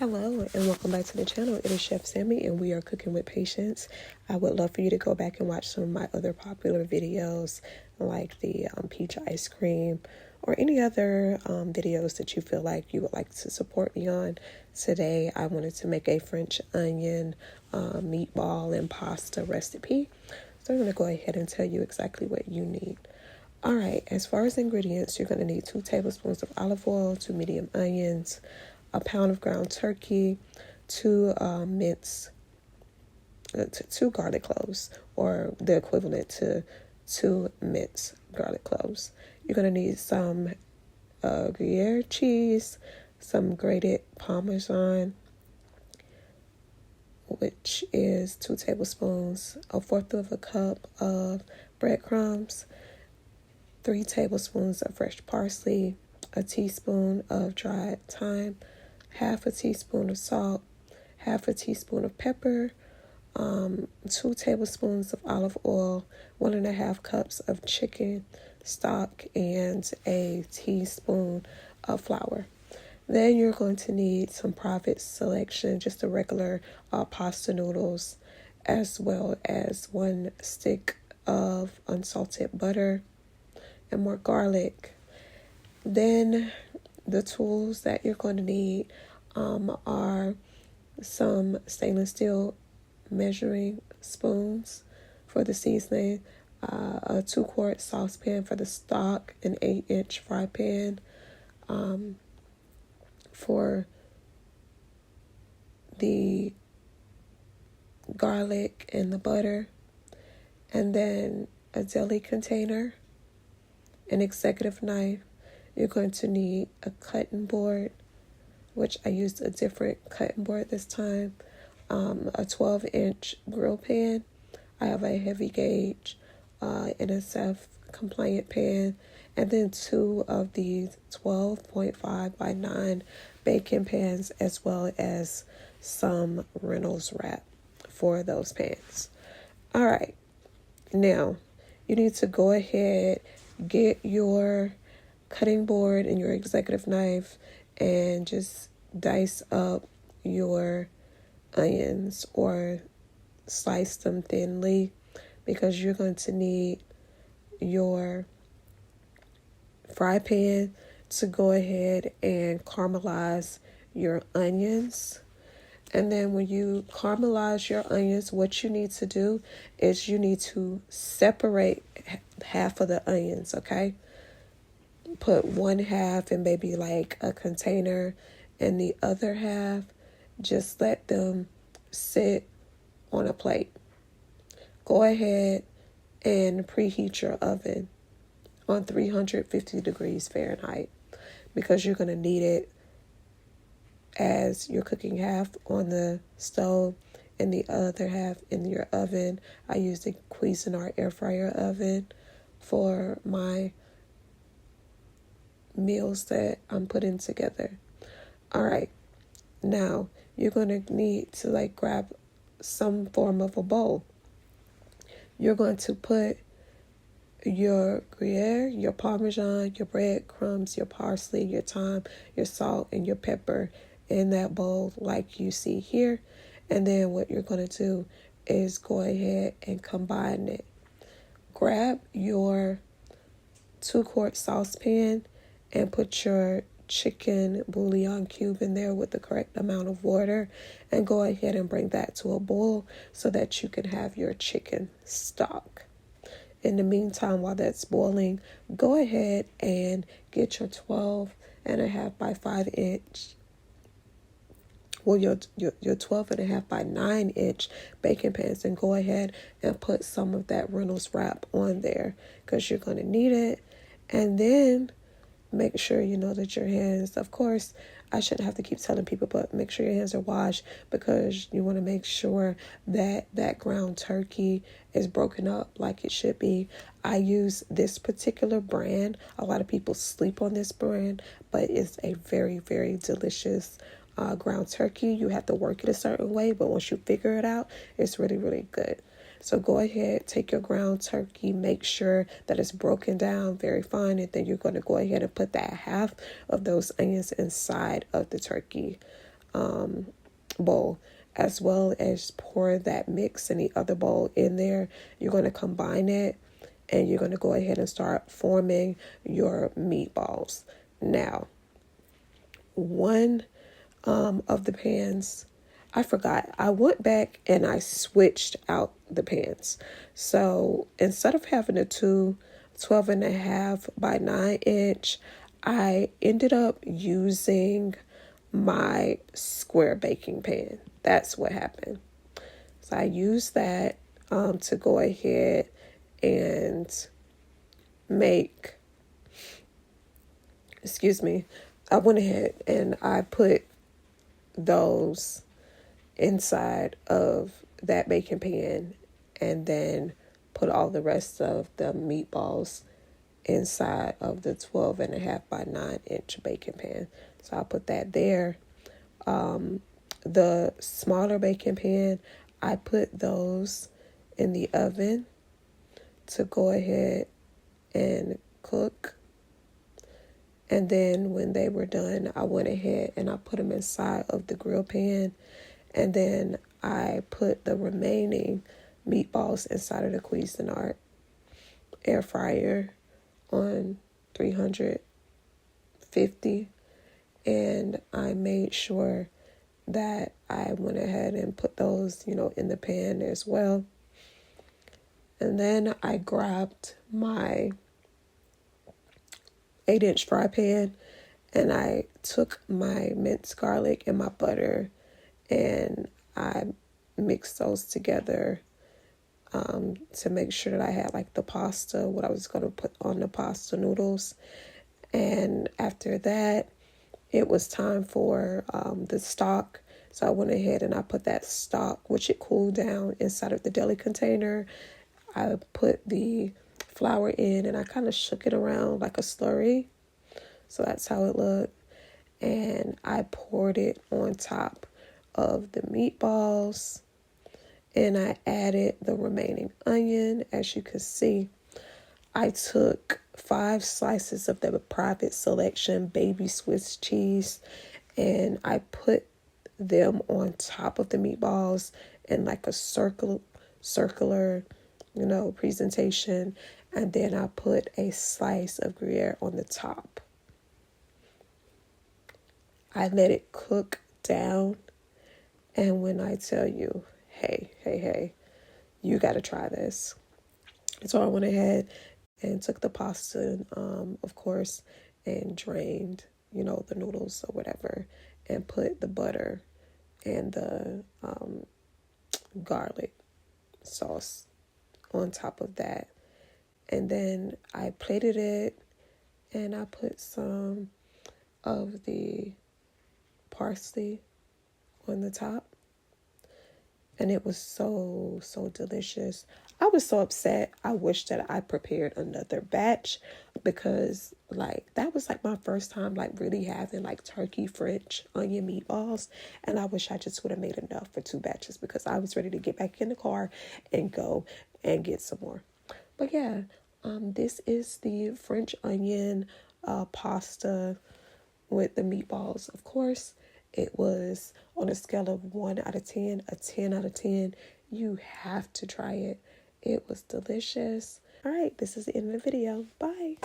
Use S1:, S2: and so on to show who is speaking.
S1: Hello and welcome back to the channel. It is Chef Sammy and we are cooking with patience. I would love for you to go back and watch some of my other popular videos like the peach ice cream or any other videos that you feel like you would like to support me on. Today I wanted to make a French onion meatball and pasta recipe. So I'm going to go ahead and tell you exactly what you need. Alright, as far as ingredients, you're going to need 2 tablespoons of olive oil, 2 medium onions, a pound of ground turkey, 2 garlic cloves, or the equivalent to 2 minced garlic cloves. You're going to need some Gruyere cheese, some grated parmesan, which is 2 tablespoons, a fourth of a cup of breadcrumbs, 3 tablespoons of fresh parsley, a teaspoon of dried thyme, half a teaspoon of salt, half a teaspoon of pepper, 2 tablespoons of olive oil, 1.5 cups of chicken stock, and a teaspoon of flour. Then you're going to need some Private Selection, just a regular pasta noodles, as well as 1 stick of unsalted butter and more garlic. Then the tools that you're going to need are some stainless steel measuring spoons for the seasoning, a 2-quart saucepan for the stock, an 8-inch fry pan for the garlic and the butter, and then a deli container, an executive knife. You're going to need a cutting board, which I used a different cutting board this time, a 12-inch grill pan. I have a heavy gauge NSF compliant pan, and then 2 of these 12.5 by 9 baking pans, as well as some Reynolds wrap for those pans. All right, now you need to go ahead, get your cutting board and your executive knife and just dice up your onions or slice them thinly, because you're going to need your fry pan to go ahead and caramelize your onions. And then when you caramelize your onions, what you need to do is you need to separate half of the onions, okay? Put 1/2 in maybe like a container, and the other half, just let them sit on a plate. Go ahead and preheat your oven on 350 degrees Fahrenheit, because you're going to need it as you're cooking half on the stove and the other half in your oven. I use the Cuisinart air fryer oven for my meals that I'm putting together. All right, now you're going to need to grab some form of a bowl. You're going to put your Gruyere, your parmesan, your breadcrumbs, your parsley, your thyme, your salt, and your pepper in that bowl like you see here. And then what you're going to do is go ahead and combine it. Grab your 2-quart saucepan and put your chicken bouillon cube in there with the correct amount of water, and go ahead and bring that to a boil so that you can have your chicken stock. In the meantime, while that's boiling, go ahead and get your 12.5 by 5-inch, your 12.5 by 9-inch baking pans, and go ahead and put some of that Reynolds wrap on there, because you're going to need it. And then make sure you know that your hands, of course, I shouldn't have to keep telling people, but make sure your hands are washed, because you want to make sure that that ground turkey is broken up like it should be. I use this particular brand. A lot of people sleep on this brand, but it's a very, very delicious ground turkey. You have to work it a certain way, but once you figure it out, it's really, really good. So go ahead, take your ground turkey, make sure that it's broken down very fine, and then you're going to go ahead and put that half of those onions inside of the turkey. bowl, as well as pour that mix in the other bowl in there. You're going to combine it, and you're going to go ahead and start forming your meatballs. Now, one of the pans, I forgot. I went back and I switched out the pans. So instead of having a 12.5 by 9 inch, I ended up using my square baking pan. That's what happened. So I used that to go ahead and make, I went ahead and I put those inside of that baking pan, and then put all the rest of the meatballs inside of the 12.5 by 9 inch baking pan. So I put that there. The smaller baking pan, I put those in the oven to go ahead and cook. And then when they were done, I went ahead and I put them inside of the grill pan. And then I put the remaining meatballs inside of the Cuisinart air fryer on 350. And I made sure that I went ahead and put those, in the pan as well. And then I grabbed my 8-inch fry pan, and I took my minced garlic and my butter, and I mixed those together to make sure that I had like the pasta, what I was going to put on the pasta noodles. And after that, it was time for the stock. So I went ahead and I put that stock, which it cooled down, inside of the deli container. I put the flour in, and I kind of shook it around like a slurry. So that's how it looked. And I poured it on top of the meatballs, and I added the remaining onion. As you can see, I took 5 slices of the Private Selection baby Swiss cheese, and I put them on top of the meatballs in like a circular presentation. And then I put a slice of Gruyere on the top. I let it cook down. And when I tell you, hey, you got to try this. So I went ahead and took the pasta, of course, and drained, the noodles or whatever, and put the butter and the garlic sauce on top of that. And then I plated it, and I put some of the parsley on the top. And it was so delicious. I was so upset. I wish that I prepared another batch, because that was my first time really having turkey French onion meatballs. And I wish I just would have made enough for 2 batches, because I was ready to get back in the car and go and get some more. But yeah, this is the French onion pasta with the meatballs. Of course, it was on a scale of 1 out of 10, a 10 out of 10. You have to try it. It was delicious. All right, this is the end of the video. Bye.